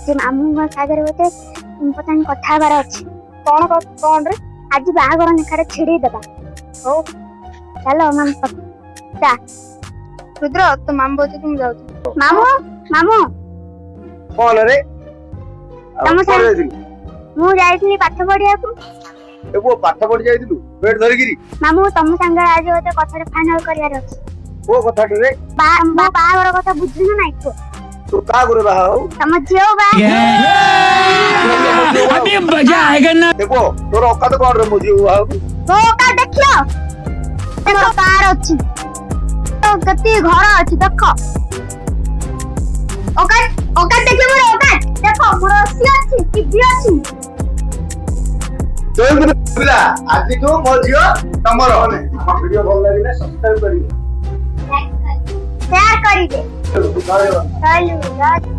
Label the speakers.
Speaker 1: से मामू सागर होते पता नहीं कथा बार अछि
Speaker 2: कौन रे
Speaker 1: आज बाहागर निखारे छिड़ी देबा
Speaker 2: हो
Speaker 1: चलो माम जा
Speaker 2: रुद्र तो माम बोलते तुम जाओ
Speaker 1: मामू मामू
Speaker 3: कौन रे
Speaker 1: तम संग मु जाइतली पाठ पढिया को
Speaker 3: एबो पाठ पढि जाइतिलु पेट धरिगिरी
Speaker 1: मामू तम संग आज होते कथा फाइनल करियार अछि
Speaker 3: ओ कथा रे
Speaker 1: बाहागर कथा बुझिन नाइ को
Speaker 3: तू का करे बा हो
Speaker 1: तम जियो बा
Speaker 4: अभी मजा आएगा ना।
Speaker 3: देखो तोर औकात कोन रे मुझे हुआ
Speaker 1: तो का देखियो देखो कार अछि तो गति घर अछि देखो ओका देखियो मोर ओका देखो मोर अछि अछि टीवी अछि
Speaker 3: तो बिला आज को मो जियो तमर होने वीडियो भल लागिले सब्सक्राइब करी
Speaker 1: शेयर करी दे
Speaker 3: चलो
Speaker 1: चलो